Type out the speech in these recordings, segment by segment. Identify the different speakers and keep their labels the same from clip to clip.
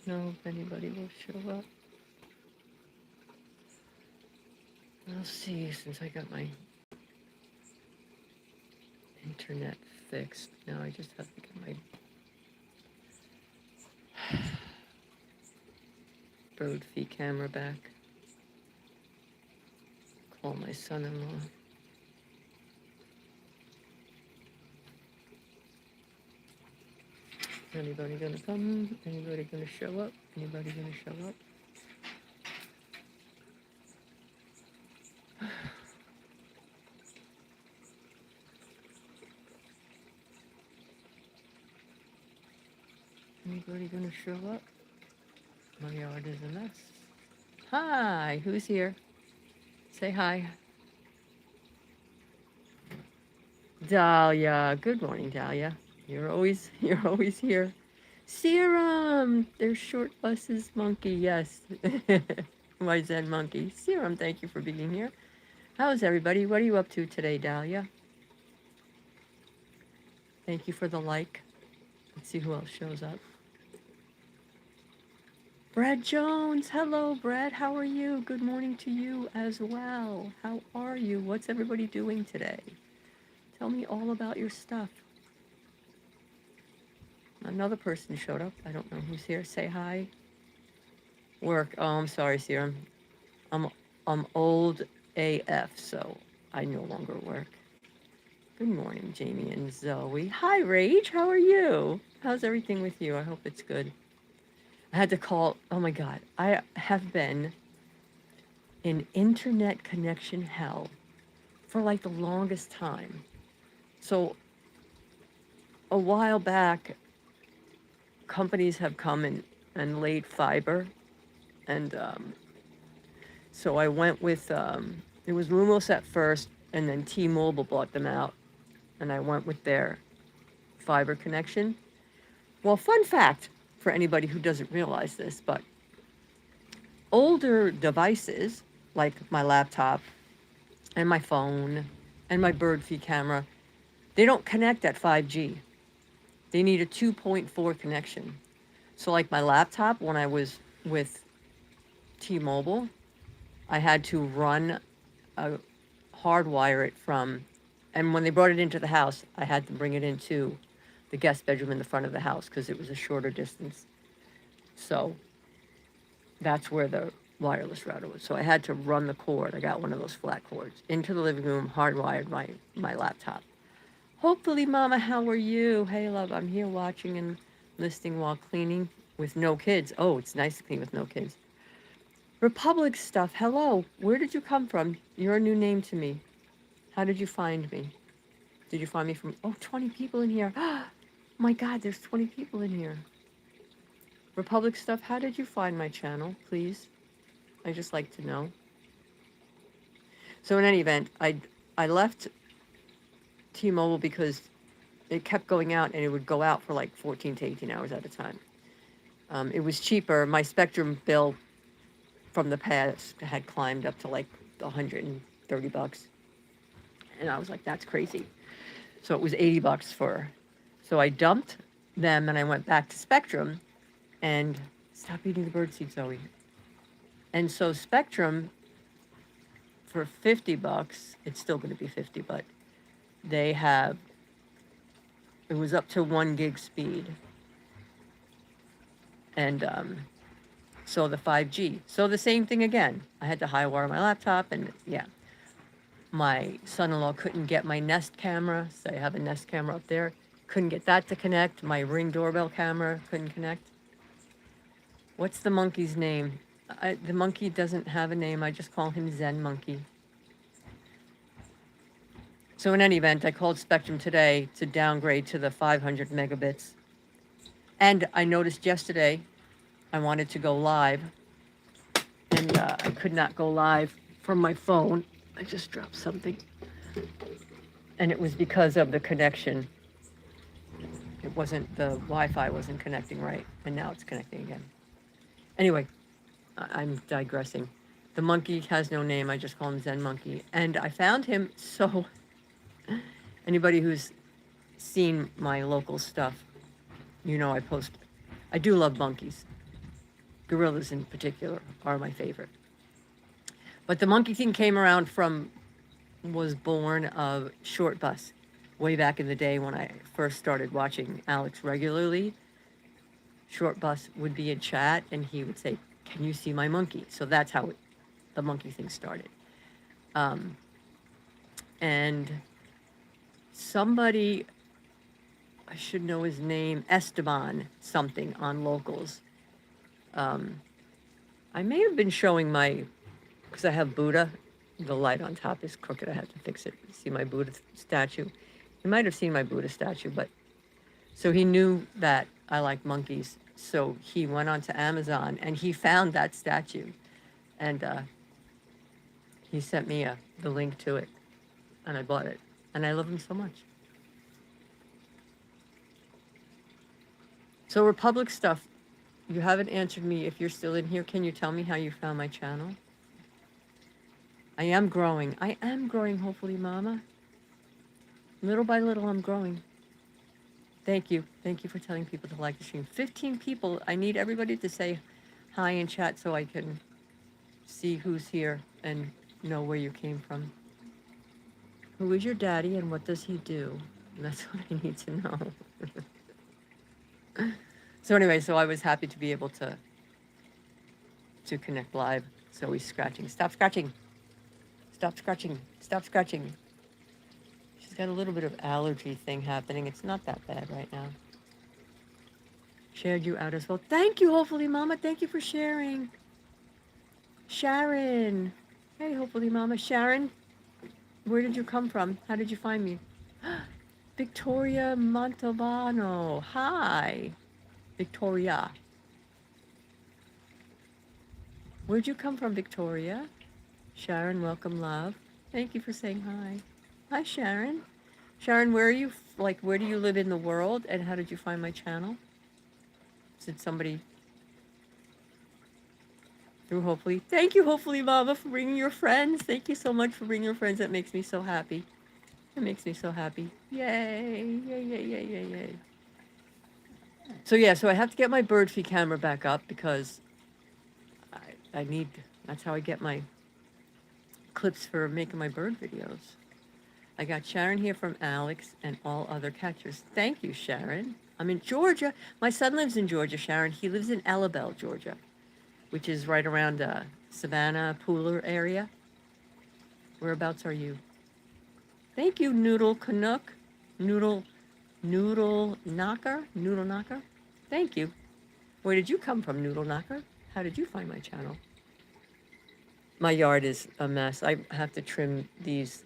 Speaker 1: know if anybody will show up. I'll see, since I got my internet fixed. Now I just have to get my bird feed camera back. Call my son-in-law. Anybody gonna come? Anybody gonna show up? Anybody gonna show up? Anybody gonna show up? My yard is a mess. Hi, who's here? Say hi. Dahlia. Good morning, Dahlia. You're always here. Serum. There's short buses, monkey. Yes. My Zen monkey. Serum, thank you for being here. How's everybody? What are you up to today, Dahlia? Thank you for the like. Let's see who else shows up. Brad Jones. Hello, Brad. How are you? Good morning to you as well. How are you? What's everybody doing today? Tell me all about your stuff. Another person showed up. I don't know who's here. Say hi. Work. Oh, I'm sorry, Serum. I'm old AF, so I no longer work. Good morning, Jayme and Zoey. Hi, Rach. How are you? How's everything with you? I hope it's good. I had to call. Oh my God. I have been in internet connection hell for like the longest time. So a while back, companies have come and laid fiber. And so I went with, it was Lumos at first, and then T-Mobile bought them out. And I went with their fiber connection. Well, fun fact for anybody who doesn't realize this, but older devices, like my laptop and my phone and my bird feed camera, they don't connect at 5G. They need a 2.4 connection. So like my laptop, when I was with T-Mobile, I had to hardwire it from, and when they brought it into the house, I had to bring it into the guest bedroom in the front of the house because it was a shorter distance. So that's where the wireless router was. So I had to run the cord. I got one of those flat cords into the living room, hardwired my laptop. Hopefully, Mama, how are you? Hey, love, I'm here watching and listening while cleaning with no kids. Oh, it's nice to clean with no kids. Republic stuff, hello. Where did you come from? You're a new name to me. How did you find me? Did you find me from, 20 people in here. My God, there's 20 people in here. Republic stuff, how did you find my channel, please? I just like to know. So in any event, I left T-Mobile because it kept going out and it would go out for like 14 to 18 hours at a time. It was cheaper. My Spectrum bill from the past had climbed up to like $130. And I was like, that's crazy. So it was $80 for, so I dumped them and I went back to Spectrum and stop eating the birdseed, Zoe. And so Spectrum for $50, it's still going to be 50, but they have, it was up to 1 gig speed. And so the 5G. So the same thing again. I had to wire my laptop and yeah. My son-in-law couldn't get my Nest camera. So I have a Nest camera up there. Couldn't get that to connect. My Ring doorbell camera couldn't connect. What's the monkey's name? The monkey doesn't have a name. I just call him Zen Monkey. So in any event, I called Spectrum today to downgrade to the 500 megabits. And I noticed yesterday I wanted to go live. And I could not go live from my phone. I just dropped something. And it was because of the connection. It wasn't, the Wi-Fi wasn't connecting right. And now it's connecting again. Anyway, I'm digressing. The monkey has no name. I just call him Zen Monkey. And I found him, so anybody who's seen my local stuff, you know I do love monkeys. Gorillas in particular are my favorite. But the Monkey King came around from, was born of Short Bus. Way back in the day when I first started watching Alex regularly, Short Bus would be in chat and he would say, "Can you see my monkey?" So that's how the monkey thing started. Um, and somebody, I should know his name, Esteban something on Locals. I may have been showing my, because I have Buddha. The light on top is crooked. I have to fix it. See my Buddha statue? You might have seen my Buddha statue, but so he knew that I like monkeys. So he went onto Amazon and he found that statue, and he sent me the link to it, and I bought it, and I love him so much. So Republic stuff, you haven't answered me. If you're still in here, can you tell me how you found my channel? I am growing. I am growing, hopefully, Mama. Little by little, I'm growing. Thank you. Thank you for telling people to like the stream. 15 people. I need everybody to say hi in chat so I can see who's here and know where you came from. Who is your daddy and what does he do? And that's what I need to know. So anyway, so I was happy to be able to connect live. So he's scratching. Stop scratching. Stop scratching. Stop scratching. She's got a little bit of allergy thing happening. It's not that bad right now. Shared you out as well. Thank you, hopefully, Mama. Thank you for sharing. Sharon. Hey, hopefully, Mama. Sharon, where did you come from? How did you find me? Victoria Montalbano. Hi. Victoria. Where'd you come from, Victoria? Sharon, welcome, love. Thank you for saying hi. Hi, Sharon. Sharon, where are you? Like, where do you live in the world? And how did you find my channel? Did somebody through Hopefully? Thank you, Hopefully, Mama, for bringing your friends. Thank you so much for bringing your friends. That makes me so happy. It makes me so happy. Yay, yay, yay, yay, yay, yay. So yeah, so I have to get my bird feed camera back up because I need, that's how I get my clips for making my bird videos. I got Sharon here from Alex and all other catchers. Thank you, Sharon. I'm in Georgia. My son lives in Georgia, Sharon. He lives in Elabel, Georgia, which is right around Savannah, Pooler area. Whereabouts are you? Thank you, Noodle Canuck. Noodle Knocker. Thank you. Where did you come from, Noodle Knocker? How did you find my channel? My yard is a mess. I have to trim these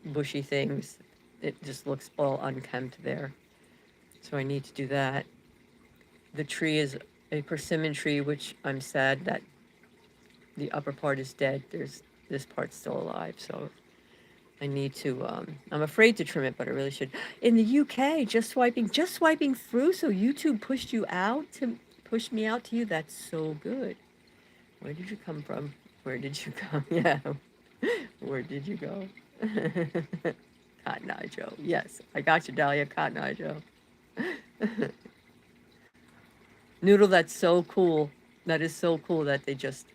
Speaker 1: bushy things. It just looks all unkempt there. So I need to do that. The tree is a persimmon tree, which I'm sad that the upper part is dead. There's this part's still alive, so I need to, I'm afraid to trim it, but I really should. In the UK, just swiping through, so YouTube pushed you out to push me out to you. That's so good. Where did you come from? Where did you go? Yeah. Where did you go? Cotton Eye Joe. Yes, I got you, Dahlia. Cotton Eye Joe. Noodle, that's so cool. That is so cool that they just,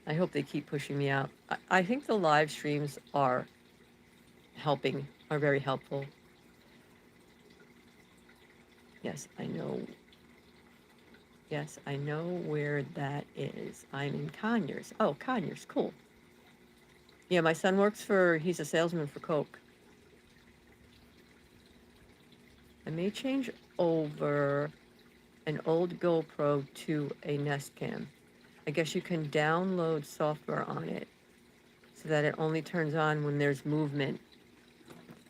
Speaker 1: I hope they keep pushing me out. I think the live streams are helping, are very helpful. Yes, I know. Yes, I know where that is. I'm in Conyers. Oh, Conyers, cool. Yeah, my son works for, he's a salesman for Coke. I may change over an old GoPro to a Nest Cam. I guess you can download software on it so that it only turns on when there's movement.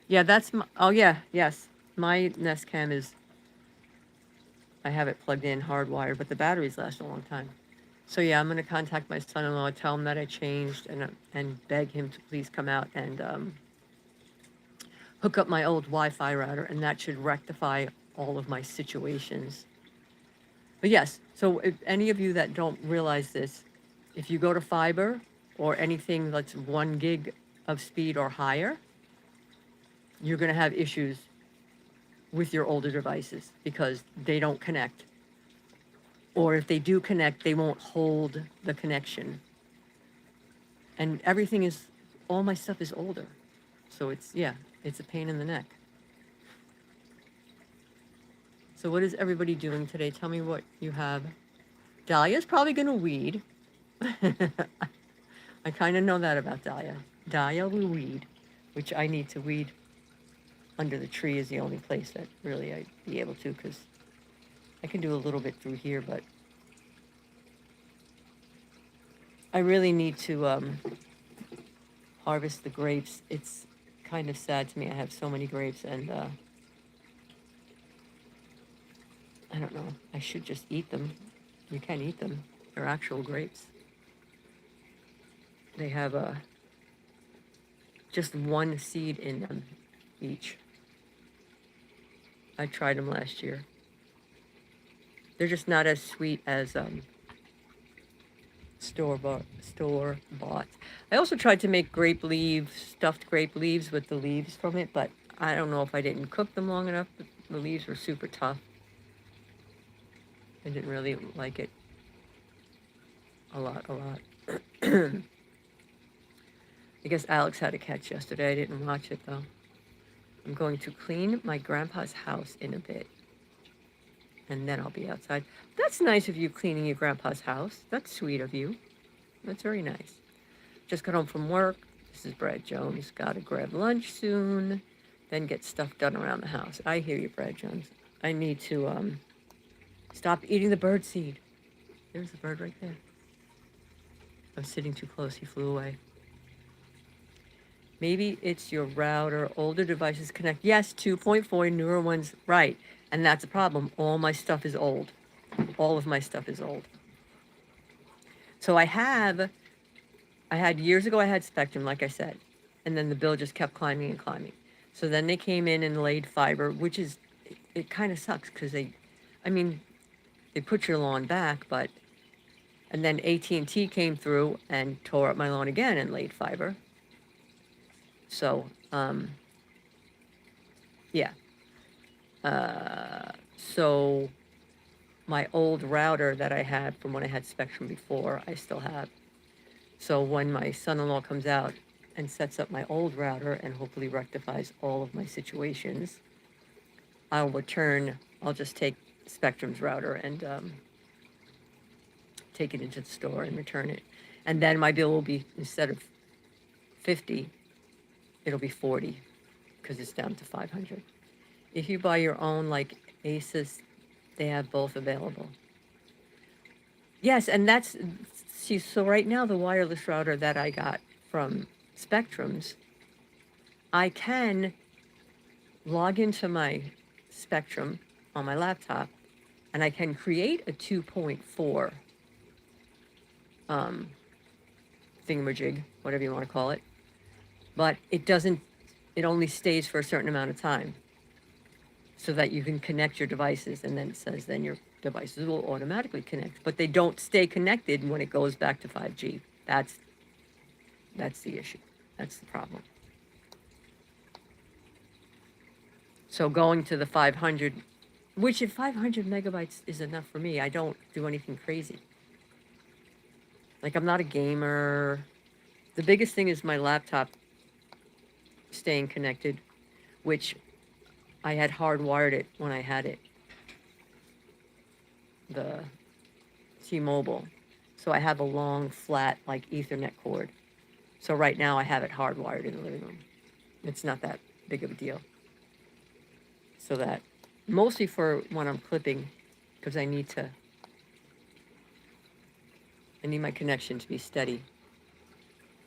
Speaker 1: Yeah, that's my, oh yeah, yes. My Nest Cam is, I have it plugged in, hardwired, but the batteries last a long time. So yeah, I'm gonna contact my son-in-law, tell him that I changed, and beg him to please come out and hook up my old Wi-Fi router, and that should rectify all of my situations. But yes, so if any of you that don't realize this, if you go to fiber or anything that's 1 gig of speed or higher, you're going to have issues with your older devices because they don't connect. Or if they do connect, they won't hold the connection. And everything is, all my stuff is older. So it's, yeah, it's a pain in the neck. So what is everybody doing today? Tell me what you have. Dahlia's probably going to weed. I kind of know that about Dahlia. Dahlia will weed, which I need to weed under the tree is the only place that really I'd be able to, because I can do a little bit through here, but I really need to harvest the grapes. It's kind of sad to me. I have so many grapes, and I don't know. I should just eat them. You can eat them. They're actual grapes. They have just one seed in them each. I tried them last year. They're just not as sweet as store bought. I also tried to make grape leaves, stuffed grape leaves with the leaves from it, but I don't know if I didn't cook them long enough. The leaves were super tough. I didn't really like it a lot. I guess Alex had a catch yesterday. I didn't watch it though. I'm going to clean my grandpa's house in a bit, and then I'll be outside. That's nice of you, cleaning your grandpa's house. That's sweet of you. That's very nice. Just got home from work. This is Brad Jones. Gotta grab lunch soon, then get stuff done around the house. I hear you, Brad Jones. I need to stop eating the bird seed. There's the bird right there. I was sitting too close. He flew away. Maybe it's your router. Older devices connect. Yes, 2.4, newer ones. Right. And that's a problem. All my stuff is old. All of my stuff is old. So I had years ago, I had Spectrum, like I said. And then the bill just kept climbing and climbing. So then they came in and laid fiber, which is, it kind of sucks because they put your lawn back, but, and then AT&T came through and tore up my lawn again and laid fiber. So, yeah. So my old router that I had from when I had Spectrum before, I still have. So when my son-in-law comes out and sets up my old router and hopefully rectifies all of my situations, I'll just take Spectrum's router and take it into the store and return it. And then my bill will be, instead of 50, it'll be 40 because it's down to 500. If you buy your own, like Asus, they have both available. Yes, and so right now the wireless router that I got from Spectrum's, I can log into my Spectrum on my laptop and I can create a 2.4 thingamajig, whatever you want to call it, but it only stays for a certain amount of time so that you can connect your devices, and then it says then your devices will automatically connect, but they don't stay connected when it goes back to 5G. That's the issue. That's the problem. So going to the 500, which if 500 megabytes is enough for me, I don't do anything crazy. Like, I'm not a gamer. The biggest thing is my laptop staying connected, which I had hardwired it when I had it, the T-Mobile. So I have a long, flat, like Ethernet cord. So right now I have it hardwired in the living room. It's not that big of a deal. So that, mostly for when I'm clipping, because I need my connection to be steady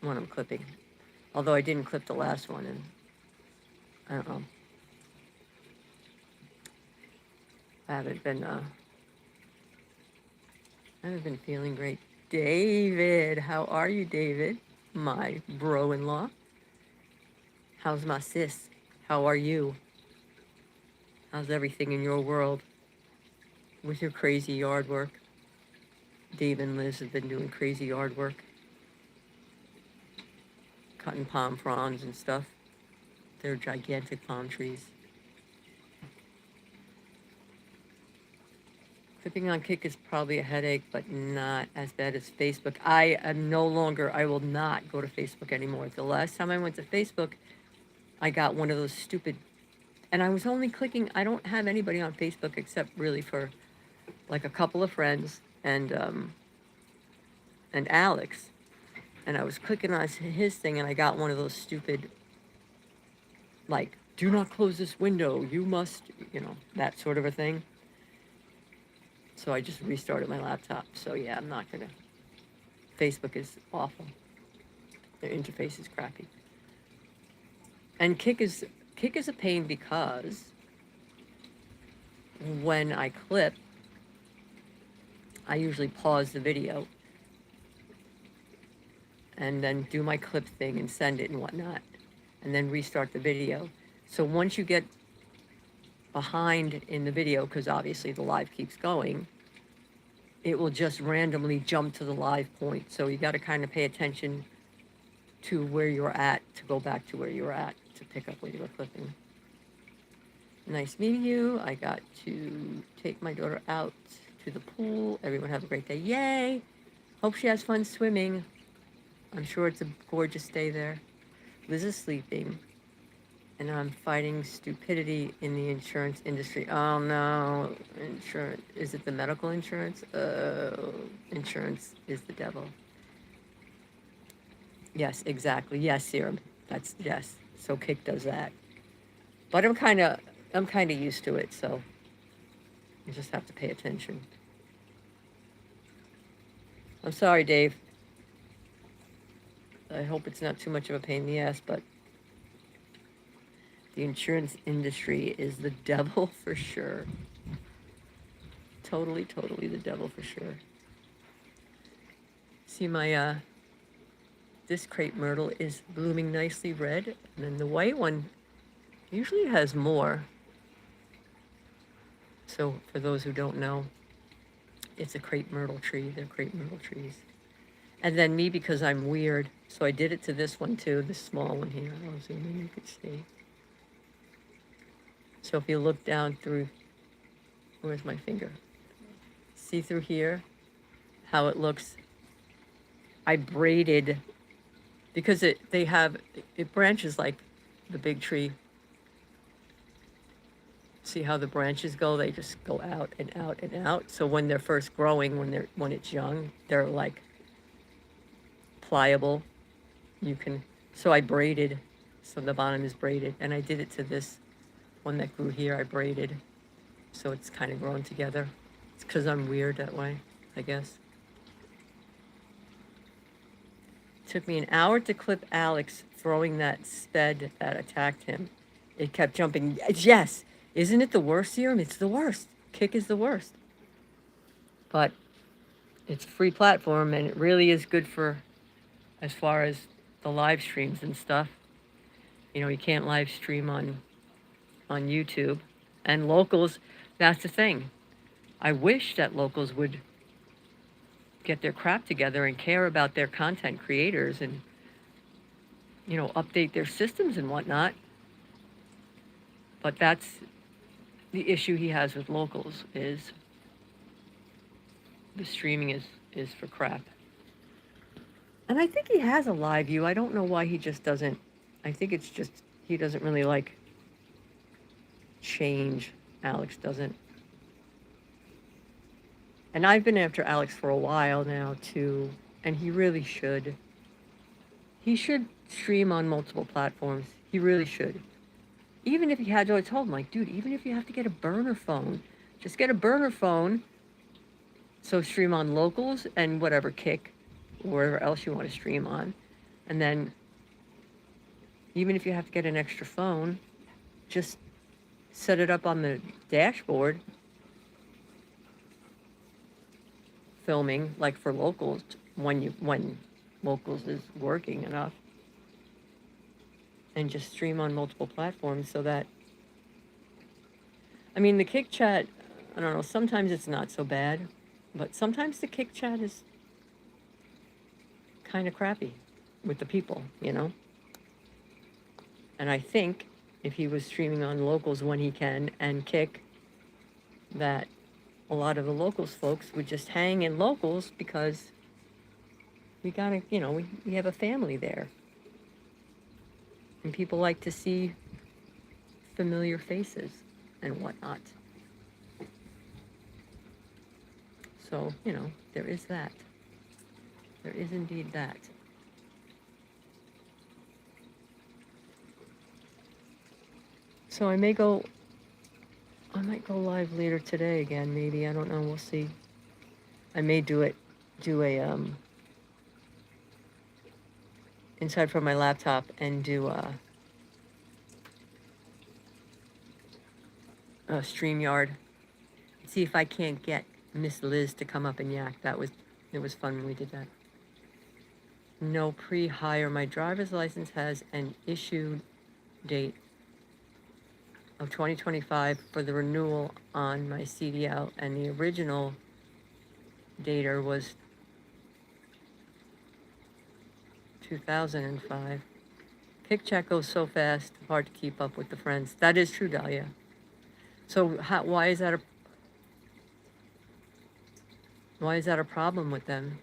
Speaker 1: when I'm clipping. Although I didn't clip the last one, and I don't know. I haven't been feeling great. David, how are you, David? My bro-in-law. How's my sis? How are you? How's everything in your world with your crazy yard work? Dave and Liz have been doing crazy yard work, cutting palm fronds and stuff. They're gigantic palm trees. Clicking on Kick is probably a headache, but not as bad as Facebook. I am no longer, I will not go to Facebook anymore. The last time I went to Facebook, I got one of those stupid, and I was only clicking, I don't have anybody on Facebook except really for like a couple of friends and Alex. And I was clicking on his thing, and I got one of those stupid, like, do not close this window, you must, that sort of a thing. So I just restarted my laptop. So yeah, I'm not gonna. Facebook is awful. Their interface is crappy. And Kick is a pain because when I clip, I usually pause the video and then do my clip thing and send it and whatnot, and then restart the video. So once you get behind in the video, because obviously the live keeps going, it will just randomly jump to the live point. So you got to kind of pay attention to where you're at to go back to where you were at to pick up where you were clipping. Nice meeting you. I got to take my daughter out to the pool. Everyone have a great day. Yay! Hope she has fun swimming. I'm sure it's a gorgeous day there. Liz is sleeping. And I'm fighting stupidity in the insurance industry. Oh no, insurance. Is it the medical insurance? Insurance is the devil. Yes, exactly. Yes, Serum. That's, yes. So Kick does that. But I'm kind of used to it, so you just have to pay attention. I'm sorry, Dave. I hope it's not too much of a pain in the ass, but the insurance industry is the devil for sure. Totally, totally the devil for sure. See my, this crepe myrtle is blooming nicely red, and then the white one usually has more. So for those who don't know, it's a crepe myrtle tree. They're crepe myrtle trees. And then me, because I'm weird, so I did it to this one too, this small one here. I'll zoom in, you can see. So if you look down through, where's my finger? See through here how it looks. I braided, because it branches like the big tree. See how the branches go? They just go out and out and out. So when they're first growing, when it's young, they're like pliable. So I braided, so the bottom is braided, and I did it to this one that grew here. I braided, so it's kind of grown together. It's because I'm weird that way, I guess. It took me an hour to clip Alex throwing that sped that attacked him. It kept jumping. Yes, isn't it the worst, Serum? It's the worst. Kick is the worst. But it's a free platform, and it really is good for, as far as the live streams and stuff. You can't live stream on YouTube. And locals, that's the thing. I wish that locals would get their crap together and care about their content creators and, update their systems and whatnot. But that's the issue he has with locals, is the streaming is for crap. And I think he has a live view. I don't know why he just doesn't. I think it's just he doesn't really like change. Alex doesn't. And I've been after Alex for a while now too, and he really should. He should stream on multiple platforms. He really should. Even if he had to, I told him, like, dude, even if you have to get a burner phone, just get a burner phone. So stream on locals and whatever, Kick, wherever else you want to stream on. And then even if you have to get an extra phone, just set it up on the dashboard, filming, like for locals, when locals is working enough, and just stream on multiple platforms so that, I mean, the Kick chat, I don't know, sometimes it's not so bad, but sometimes the Kick chat is kind of crappy with the people, And I think if he was streaming on locals when he can and Kick, that a lot of the locals folks would just hang in locals because we gotta, we have a family there. And people like to see familiar faces and whatnot. So, there is that. There is indeed that. So I might go live later today again, maybe. I don't know, we'll see. I may do a inside from my laptop and do a StreamYard. See if I can't get Miss Liz to come up and yak. It was fun when we did that. No pre-hire. My driver's license has an issued date of 2025 for the renewal on my CDL, and the original dater was 2005. Kick chat goes so fast, hard to keep up with the friends. That is true, Dahlia. So why is that a problem with them?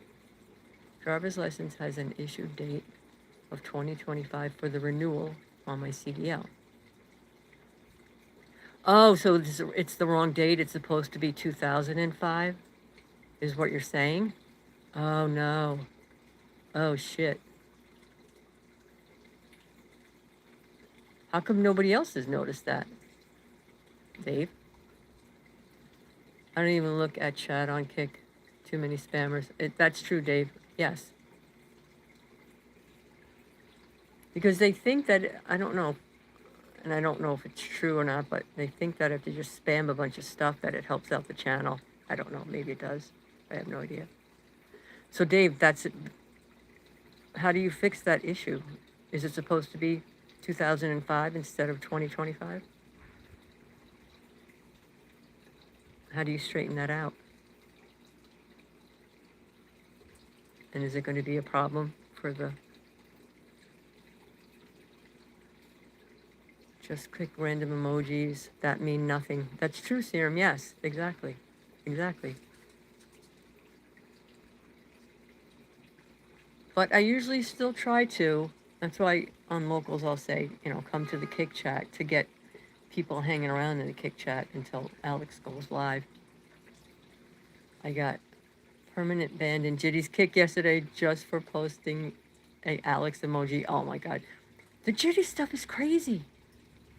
Speaker 1: Driver's license has an issued date of 2025 for the renewal on my CDL. Oh, so it's the wrong date. It's supposed to be 2005, is what you're saying? Oh, no. Oh, shit. How come nobody else has noticed that? Dave? I don't even look at chat on Kick. Too many spammers. That's true, Dave. Yes. Because they think that, I don't know, and I don't know if it's true or not, but they think that if they just spam a bunch of stuff that it helps out the channel. I don't know. Maybe it does. I have no idea. So, Dave, how do you fix that issue? Is it supposed to be 2005 instead of 2025? How do you straighten that out? And is it going to be a problem for the... Just click random emojis that mean nothing. That's true, Serum. Yes, exactly. Exactly. But I usually still try to. That's why on locals I'll say, come to the Kick chat to get people hanging around in the Kick chat until Alex goes live. I got permanent banned in Jitty's Kick yesterday just for posting a Alex emoji. Oh my God. The Jitty stuff is crazy.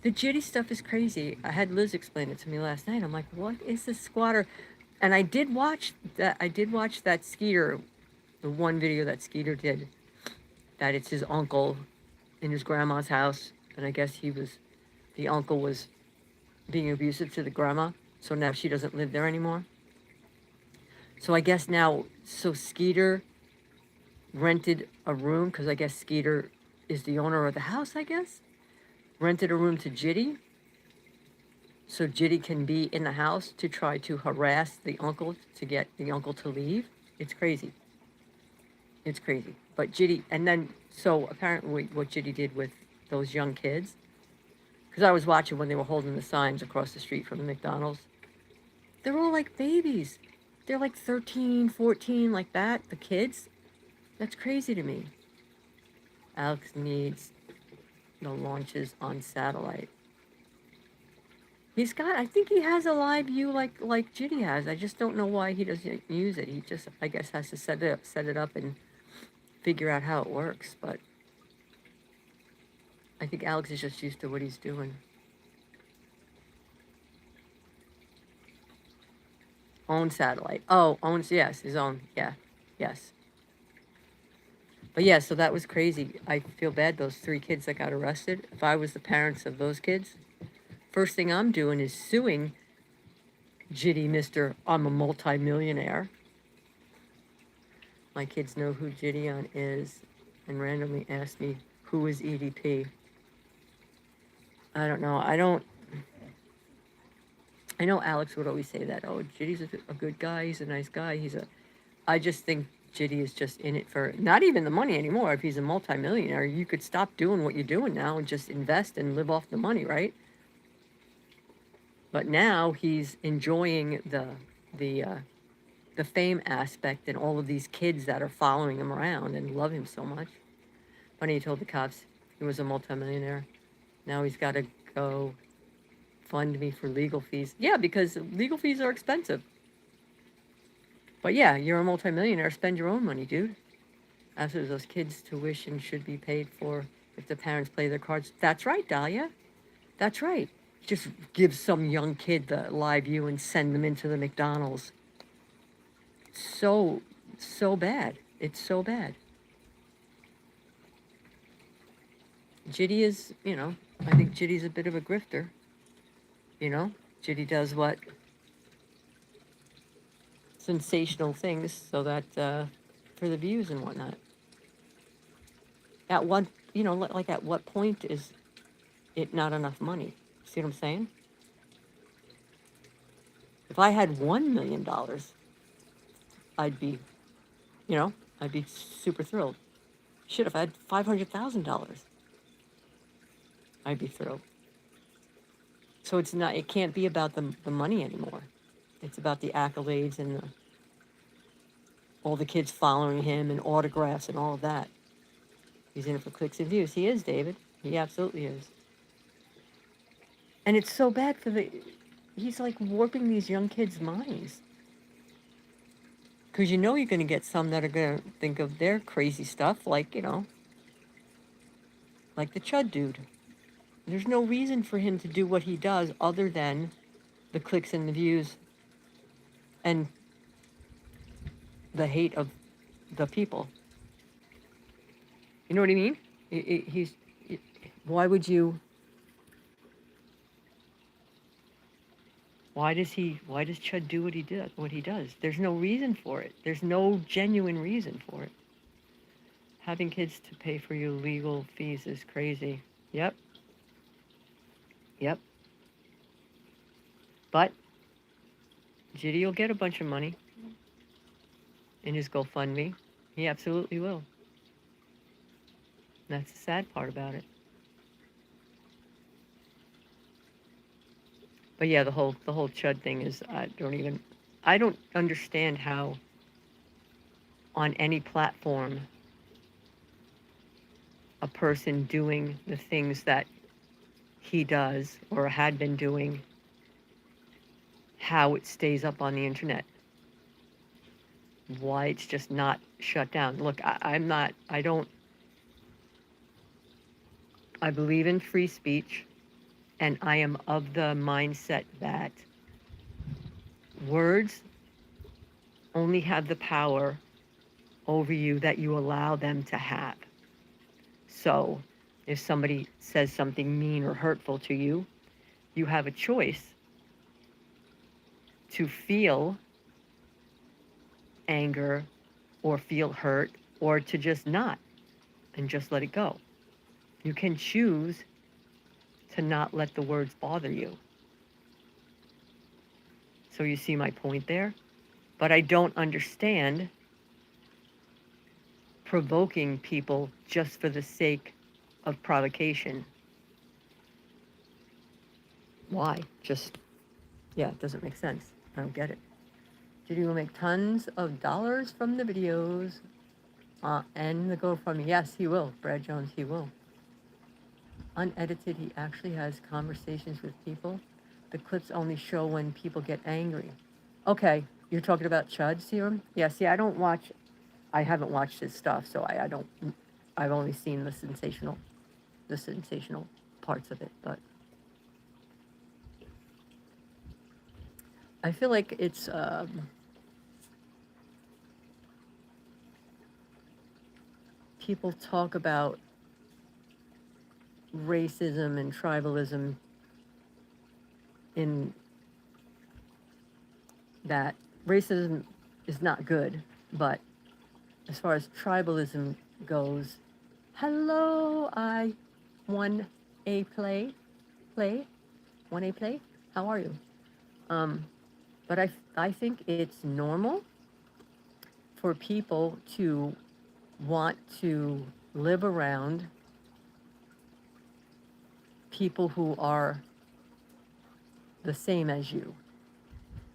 Speaker 1: The Jitty stuff is crazy. I had Liz explain it to me last night. I'm like, what is this squatter? And I did watch that Skeeter, the one video that Skeeter did, that it's his uncle in his grandma's house. And I guess the uncle was being abusive to the grandma. So now she doesn't live there anymore. So I guess now, Skeeter rented a room, because I guess Skeeter is the owner of the house, I guess. Rented a room to Jitty, so Jitty can be in the house to try to harass the uncle to get the uncle to leave. It's crazy. It's crazy. But Jitty, and then, so apparently what Jitty did with those young kids, because I was watching when they were holding the signs across the street from the McDonald's, they're all like babies. They're like 13, 14, like that, the kids. That's crazy to me. Alex needs the launches on satellite. I think he has a live view like Jitty has. I just don't know why he doesn't use it. He just, I guess, has to set it up and figure out how it works. But I think Alex is just used to what he's doing. Own satellite. Oh, owns, yes, his own. Yeah, yes. But yeah, so that was crazy. I feel bad, those 3 kids that got arrested. If I was the parents of those kids, first thing I'm doing is suing Jitty, Mr. I'm a multi-millionaire. My kids know who Jitty is and randomly ask me, who is EDP? I don't know. I know Alex would always say that. Oh, Jitty's a good guy. He's a nice guy. I just think Jitty is just in it for not even the money anymore. If he's a multimillionaire, you could stop doing what you're doing now and just invest and live off the money, right? But now he's enjoying the uh, the fame aspect and all of these kids that are following him around and love him so much. Funny, he told the cops he was a multimillionaire. Now he's got to go fund me for legal fees. Yeah, because legal fees are expensive. But yeah, you're a multimillionaire. Spend your own money, dude. After those kids' tuition should be paid for if the parents play their cards. That's right, Dahlia. That's right. Just give some young kid the live view and send them into the McDonald's. So, so bad. It's so bad. Jitty is, I think Jitty's a bit of a grifter. Jitty does what? Sensational things so that, for the views and whatnot. At what, like at what point is it not enough money? See what I'm saying? If I had $1 million, I'd be, you know, I'd be super thrilled. Shit, if I had $500,000, I'd be thrilled. So it can't be about the money anymore. It's about the accolades and all the kids following him and autographs and all of that. He's in it for clicks and views. He is, David. He absolutely is. And it's so bad he's like warping these young kids' minds. Because you're going to get some that are going to think of their crazy stuff, like, like the Chud dude. There's no reason for him to do what he does other than the clicks and the views and the hate of the people. You know what I mean? Why would you? Why does Chud do what he does? There's no reason for it. There's no genuine reason for it. Having kids to pay for your legal fees is crazy. Yep. Yep. But Jitty will get a bunch of money in his GoFundMe. He absolutely will. That's the sad part about it. But yeah, the whole Chud thing is I don't understand how on any platform a person doing the things that he does or had been doing, how it stays up on the internet. Why it's just not shut down. Look, I believe in free speech, and I am of the mindset that words only have the power over you that you allow them to have. So if somebody says something mean or hurtful to you, you have a choice to feel anger or feel hurt or to just not and just let it go. You can choose to not let the words bother you. So you see my point there? But I don't understand provoking people just for the sake of provocation. Why? It doesn't make sense. I don't get it. Judy will make tons of dollars from the videos and the GoFundMe. Yes, he will. Brad Jones, he will. Unedited, he actually has conversations with people. The clips only show when people get angry. Okay, you're talking about Chud Serum? Yeah, see, I haven't watched his stuff, so I don't, I've only seen the sensational parts of it, but I feel like it's, people talk about racism and tribalism in that racism is not good, but as far as tribalism goes, hello, I won a play, 1A play, how are you? But I think it's normal for people to want to live around people who are the same as you.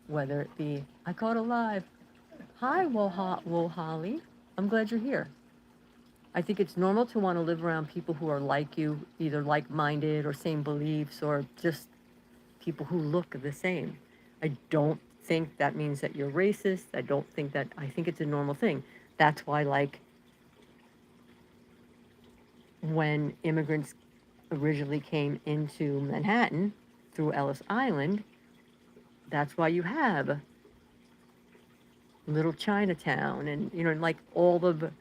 Speaker 1: whether it be, I caught alive. Hi, Holly. I'm glad you're here. I think it's normal to want to live around people who are like you, either like minded or same beliefs or just people who look the same. I don't think that means that you're racist. I think it's a normal thing. That's why, like, when immigrants originally came into Manhattan through Ellis Island, that's why you have Little Chinatown and, like all of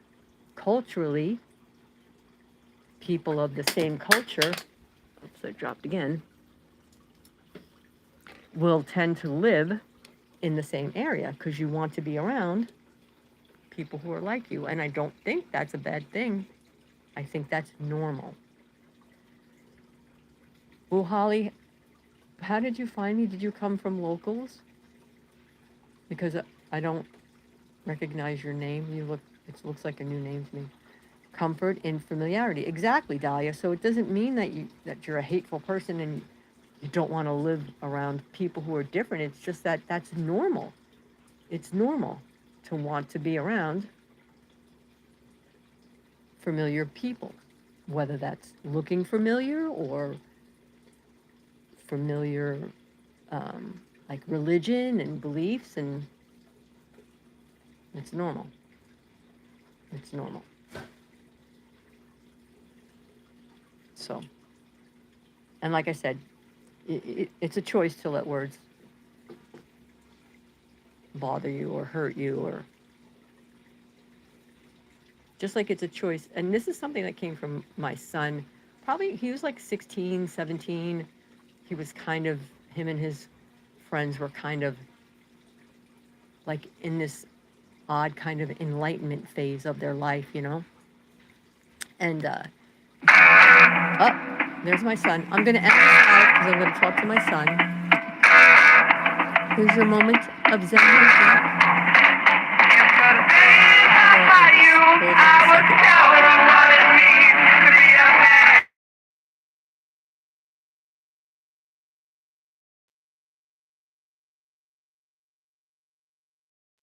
Speaker 1: culturally people of the same culture. Oops, I dropped again. Will tend to live in the same area because you want to be around people who are like you. And I don't think that's a bad thing. I think that's normal. Well, Holly, how did you find me? Did you come from locals? Because I don't recognize your name. It looks like a new name to me. Comfort in familiarity. Exactly, Dahlia. So it doesn't mean that you're a hateful person and you don't want to live around people who are different. It's just that's normal. It's normal to want to be around familiar people, whether that's looking familiar or familiar, like religion and beliefs, and it's normal. It's normal. So, and like I said, it's a choice to let words bother you or hurt you, or just like it's a choice. And this is something that came from my son. Probably he was like 16, 17. He was kind of, him and his friends were kind of like in this odd kind of enlightenment phase of their life, And, oh, there's my son. I'm going to end this live because I'm going to talk to my son. Here's your moment of Zen. Hold on a second.